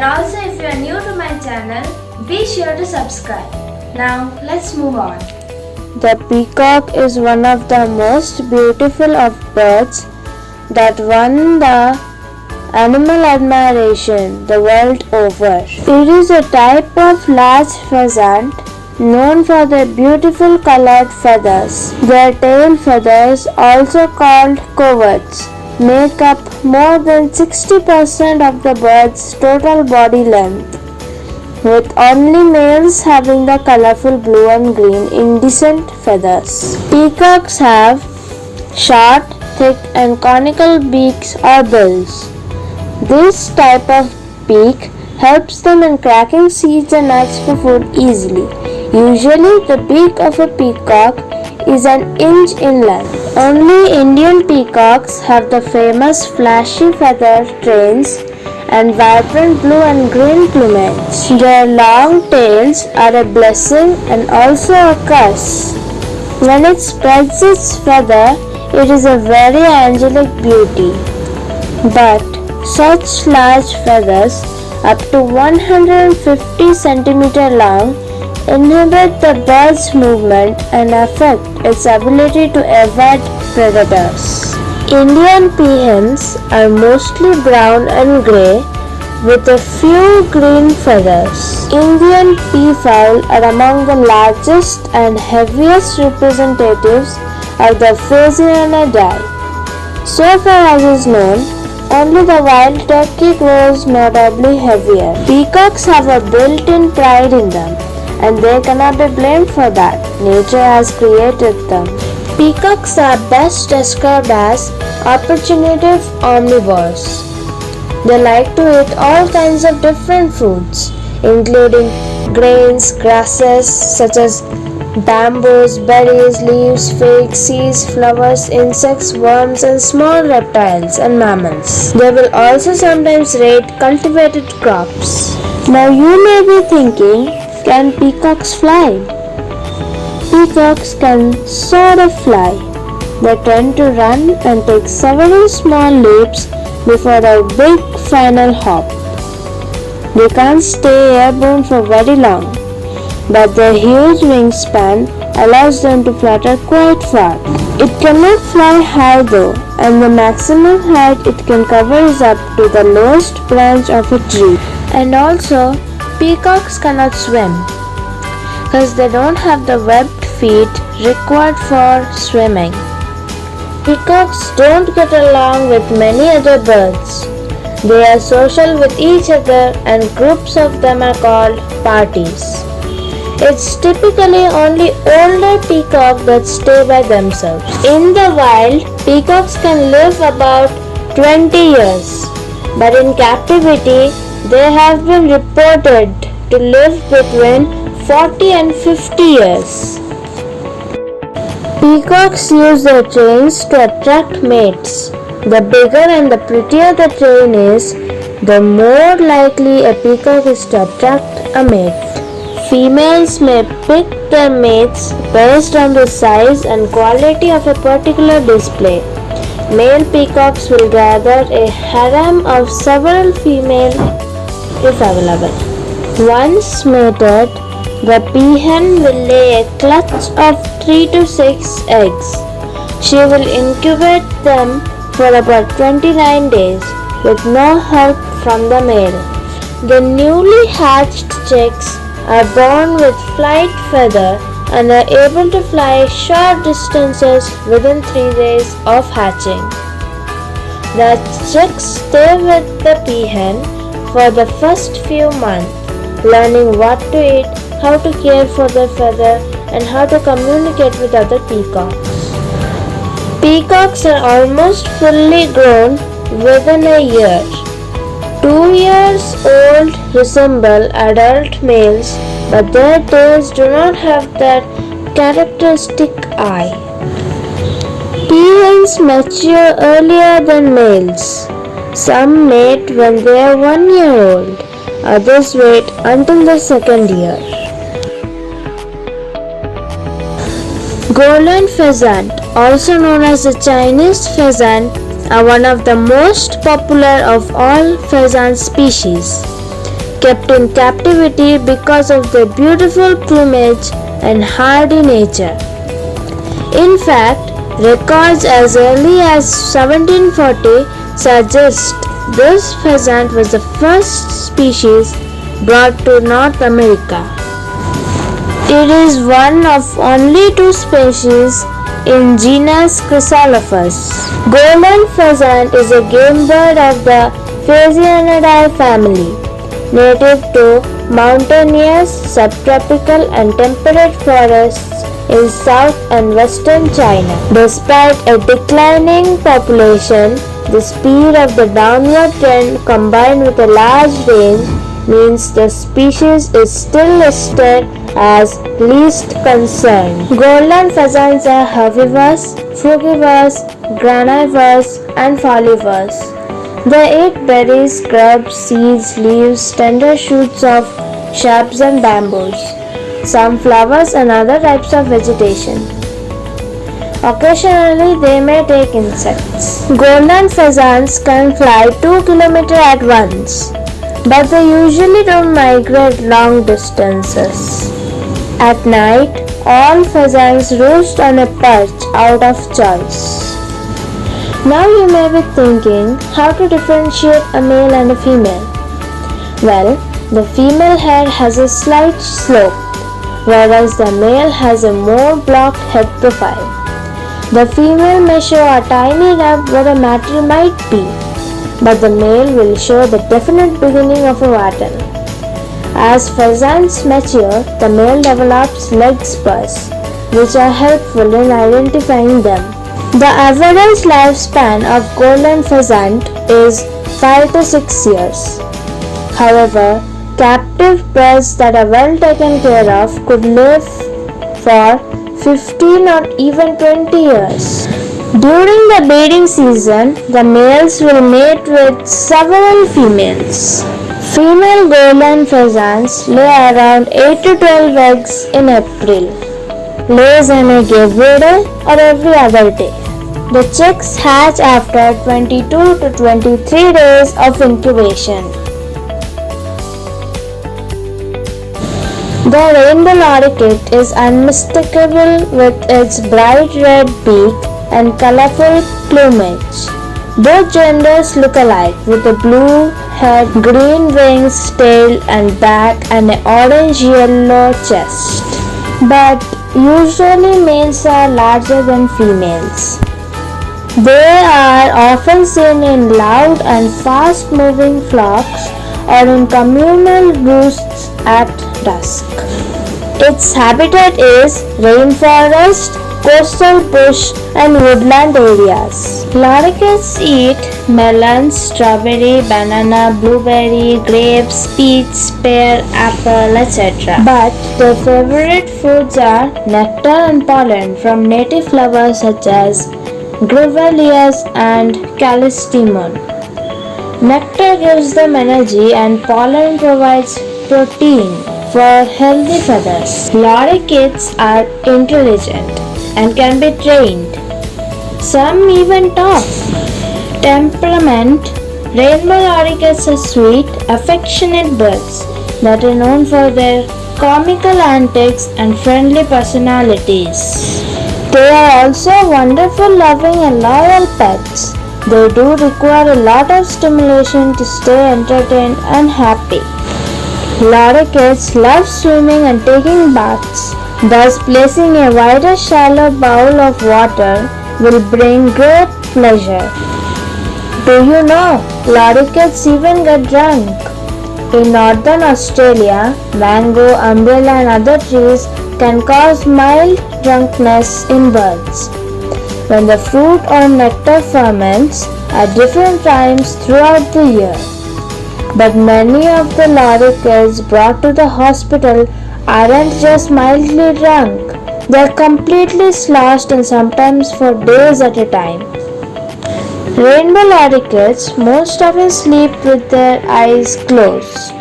also if you are new to my channel, be sure to subscribe. Now let's move on. The peacock is one of the most beautiful of birds that won the animal admiration the world over. It is a type of large pheasant known for their beautiful colored feathers. Their tail feathers, also called coverts, make up more than 60% of the bird's total body length, with only males having the colorful blue and green iridescent feathers. Peacocks have short, thick and conical beaks or bills. This type of beak helps them in cracking seeds and nuts for food easily. Usually the beak of a peacock is an inch in length. Only Indian peacocks have the famous flashy feather trains and vibrant blue and green plumage. Their long tails are a blessing and also a curse. When it spreads its feather, it is a very angelic beauty. But such large feathers, up to 150 cm long, inhibit the bird's movement and affect its ability to evade predators. Indian peahens are mostly brown and grey with a few green feathers. Indian peafowl are among the largest and heaviest representatives of the pheasantinidae. So far as is known, only the wild turkey grows notably heavier. Peacocks have a built-in pride in them, and they cannot be blamed for that. Nature has created them. Peacocks are best described as opportunistic omnivores. They like to eat all kinds of different foods, including grains, grasses such as bamboos, berries, leaves, figs, seeds, flowers, insects, worms, and small reptiles and mammals. They will also sometimes raid cultivated crops. Now you may be thinking, can peacocks fly? Peacocks can sort of fly. They tend to run and take several small leaps before a big final hop. They can't stay airborne for very long, but their huge wingspan allows them to flutter quite far. It cannot fly high though, and the maximum height it can cover is up to the lowest branch of a tree. And also, peacocks cannot swim, because they don't have the webbed feet required for swimming. Peacocks don't get along with many other birds. They are social with each other, and groups of them are called parties. It's typically only older peacocks that stay by themselves. In the wild, peacocks can live about 20 years, but in captivity, they have been reported to live between 40 and 50 years. Peacocks use their trains to attract mates. The bigger and the prettier the train is, the more likely a peacock is to attract a mate. Females may pick their mates based on the size and quality of a particular display. Male peacocks will gather a harem of several females if available. Once mated, the peahen will lay a clutch of 3 to 6 eggs. She will incubate them for about 29 days with no help from the male. The newly hatched chicks are born with flight feather and are able to fly short distances within 3 days of hatching. The chicks stay with the peahen for the first few months, learning what to eat, how to care for their feather, and how to communicate with other peacocks. Peacocks are almost fully grown within a year. 2 years old resemble adult males, but their tails do not have that characteristic eye. Peahens mature earlier than males. Some mate when they are 1 year old, others wait until the second year. Golden pheasant, also known as the Chinese pheasant, are one of the most popular of all pheasant species. kept in captivity because of their beautiful plumage and hardy nature. In fact, records as early as 1740 suggest this pheasant was the first species brought to North America. It is one of only two species in genus Chrysolophus. Golden pheasant is a game bird of the Pheasantinidae family, native to mountainous, subtropical and temperate forests in south and western China. Despite a declining population, the speed of the downward trend combined with a large range means the species is still listed as least concern. Golden pheasants are herbivores, frugivorous, granivores and folivorous. They eat berries, grubs, seeds, leaves, tender shoots of shrubs and bamboos, some flowers and other types of vegetation. Occasionally they may take insects. Golden pheasants can fly 2 km at once, but they usually don't migrate long distances. At night, all pheasants roost on a perch out of choice. Now you may be thinking how to differentiate a male and a female. Well, the female head has a slight slope, whereas the male has a more blocked head profile. The female may show a tiny nub where a mattress might be, but the male will show the definite beginning of a wattle. As pheasants mature, the male develops leg spurs, which are helpful in identifying them. The average lifespan of golden pheasant is 5 to 6 years. However, captive birds that are well taken care of could live for 15 or even 20 years. During the breeding season, the males will mate with several females. Female golden pheasants lay around 8 to 12 eggs in April. Lays an egg every day or every other day. The chicks hatch after 22 to 23 days of incubation. The rainbow loriket is unmistakable with its bright red beak and colorful plumage. Both genders look alike with a blue head, green wings, tail and back and an orange-yellow chest. But usually males are larger than females. They are often seen in loud and fast-moving flocks or in communal roosts at dusk. Its habitat is rainforest, coastal bush and woodland areas. Lorikets eat melons, strawberry, banana, blueberry, grapes, peach, pear, apple, etc. But their favorite foods are nectar and pollen from native flowers such as grevilleas and callistemon. Nectar gives them energy and pollen provides protein for healthy feathers. Lorikets are intelligent and can be trained. Some even talk. Temperament. Rainbow lorikets are sweet, affectionate birds that are known for their comical antics and friendly personalities. They are also wonderful, loving and loyal pets. They do require a lot of stimulation to stay entertained and happy. Lorikets love swimming and taking baths. Thus, placing a wider shallow bowl of water will bring great pleasure. Do you know, lorikets even get drunk? In northern Australia, mango, umbrella and other trees can cause mild drunkenness in birds. When the fruit or nectar ferments at different times throughout the year. But many of the lorikets brought to the hospital aren't just mildly drunk. They are completely sloshed and sometimes for days at a time. Rainbow lorikets most often sleep with their eyes closed,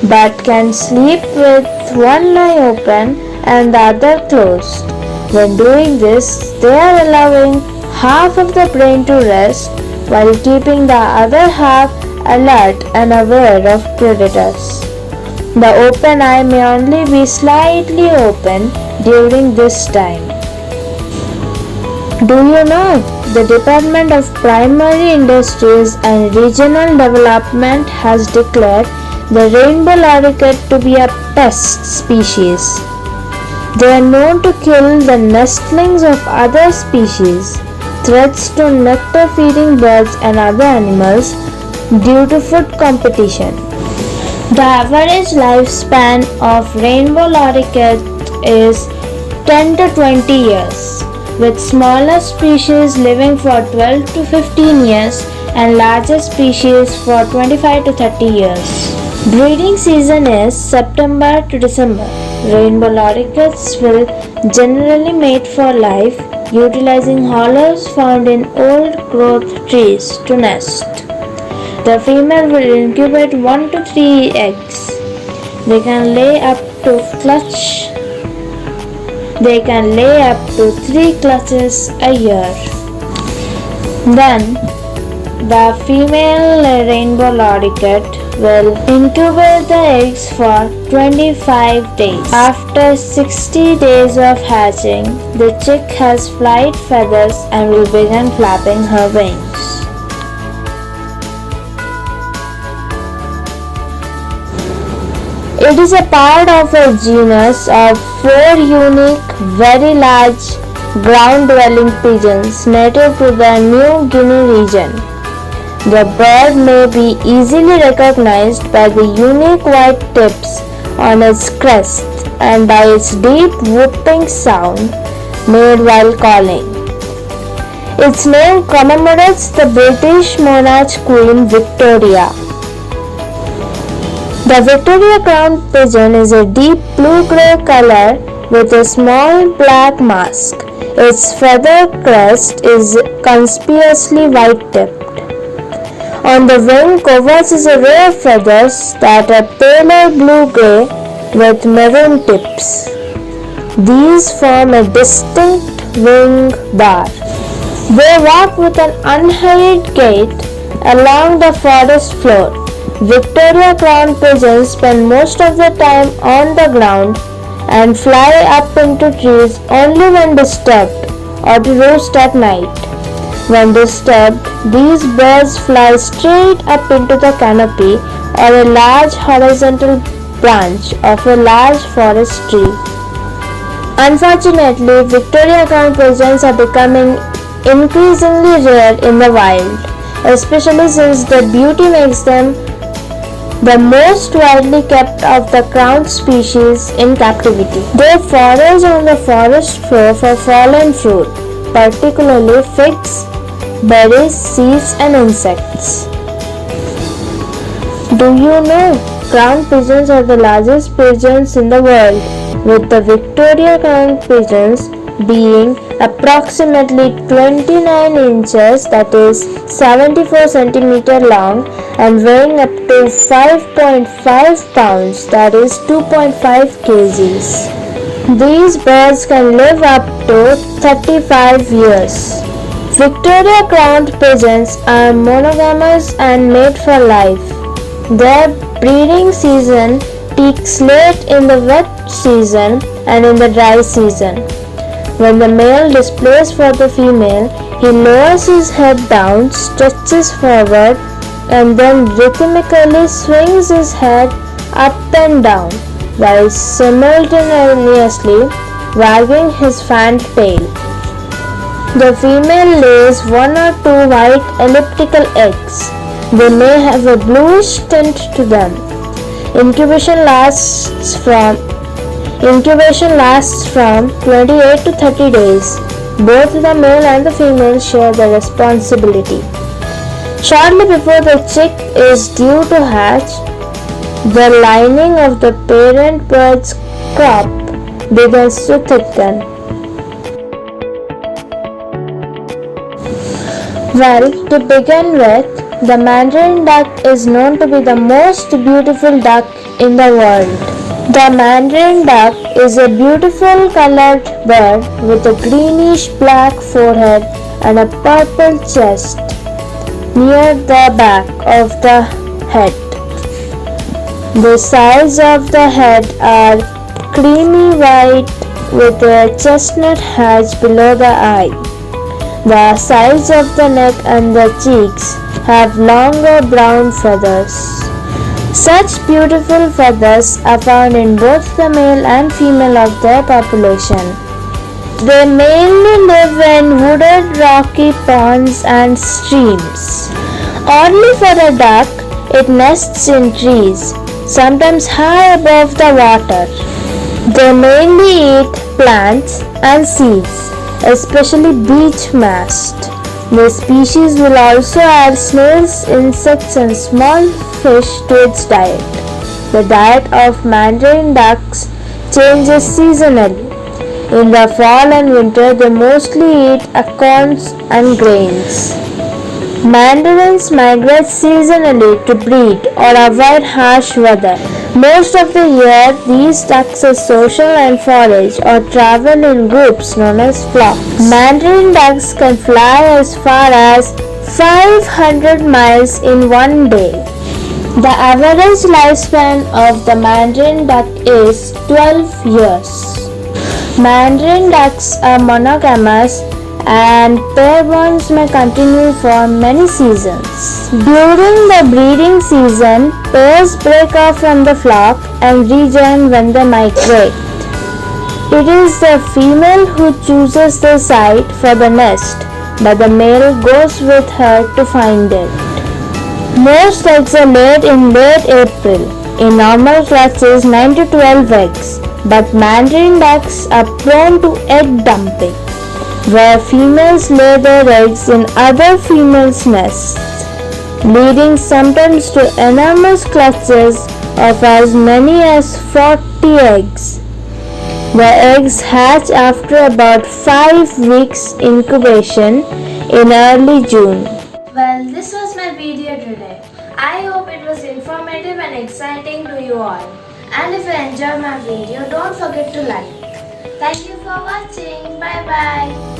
but can sleep with one eye open and the other closed. When doing this, they are allowing half of the brain to rest while keeping the other half alert and aware of predators. The open eye may only be slightly open during this time. Do you know the Department of Primary Industries and Regional Development has declared the rainbow loriket to be a pest species. They are known to kill the nestlings of other species, threats to nectar-feeding birds and other animals due to food competition. The average lifespan of rainbow loriket is 10 to 20 years, with smaller species living for 12 to 15 years and larger species for 25 to 30 years. Breeding season is September to December. Rainbow lorikets will generally mate for life, utilizing hollows found in old growth trees to nest. The female will incubate 1 to 3 eggs. They can lay up to 3 clutches a year. Then the female rainbow loriket will incubate the eggs for 25 days. After 60 days of hatching, the chick has flight feathers and will begin flapping her wings. It is a part of a genus of 4 unique, very large, ground-dwelling pigeons native to the New Guinea region. The bird may be easily recognized by the unique white tips on its crest and by its deep whooping sound made while calling. Its name commemorates the British monarch Queen Victoria. The Victoria crowned pigeon is a deep blue-grey color with a small black mask. Its feather crest is conspicuously white-tipped. On the wing coverts is a row of feathers that are paler blue-grey with maroon tips. These form a distinct wing bar. They walk with an unhurried gait along the forest floor. Victoria crowned pigeons spend most of their time on the ground and fly up into trees only when disturbed or to roost at night. When disturbed, these birds fly straight up into the canopy or a large horizontal branch of a large forest tree. Unfortunately, Victoria crowned pigeons are becoming increasingly rare in the wild, especially since their beauty makes them the most widely kept of the crowned species in captivity. They forage on the forest floor for fallen fruit, particularly figs, berries, seeds and insects. Do you know crowned pigeons are the largest pigeons in the world, with the Victoria crowned pigeons being approximately 29 inches, that is 74 centimeters long, and weighing up to 5.5 pounds, that is 2.5 kgs. These birds can live up to 35 years. Victoria crowned pigeons are monogamous and mate for life. Their breeding season peaks late in the wet season and in the dry season. When the male displays for the female, he lowers his head down, stretches forward, and then rhythmically swings his head up and down while simultaneously wagging his fanned tail. The female lays 1 or 2 white elliptical eggs. They may have a bluish tint to them. Incubation lasts from 28 to 30 days. Both the male and the female share the responsibility. Shortly before the chick is due to hatch, the lining of the parent bird's crop begins to thicken. Well, to begin with, the Mandarin duck is known to be the most beautiful duck in the world. The Mandarin duck is a beautiful colored bird with a greenish black forehead and a purple chest. near the back of the head. The sides of the head are creamy white with a chestnut hatch below the eye. The sides of the neck and the cheeks have longer brown feathers. Such beautiful feathers are found in both the male and female of their population. They mainly live in wooded rocky ponds and streams. Oddly for a duck, it nests in trees, sometimes high above the water. They mainly eat plants and seeds, especially beech mast. This species will also add snails, insects and small fish to its diet. The diet of Mandarin ducks changes seasonally. In the fall and winter, they mostly eat acorns and grains. Mandarins migrate seasonally to breed or avoid harsh weather. Most of the year, these ducks are social and forage or travel in groups known as flocks. Mandarin ducks can fly as far as 500 miles in one day. The average lifespan of the Mandarin duck is 12 years. Mandarin ducks are monogamous and pair bonds may continue for many seasons. During the breeding season, pairs break off from the flock and rejoin when they migrate. It is the female who chooses the site for the nest, but the male goes with her to find it. Most eggs are laid in late April. In normal clutches, 9 to 12 eggs, but Mandarin ducks are prone to egg dumping, where females lay their eggs in other females' nests, leading sometimes to enormous clutches of as many as 40 eggs. The eggs hatch after about 5 weeks incubation in early June. Well, this was my video today. I hope it was informative and exciting to you all. And if you enjoyed my video, don't forget to like. Thank you for watching. Bye bye.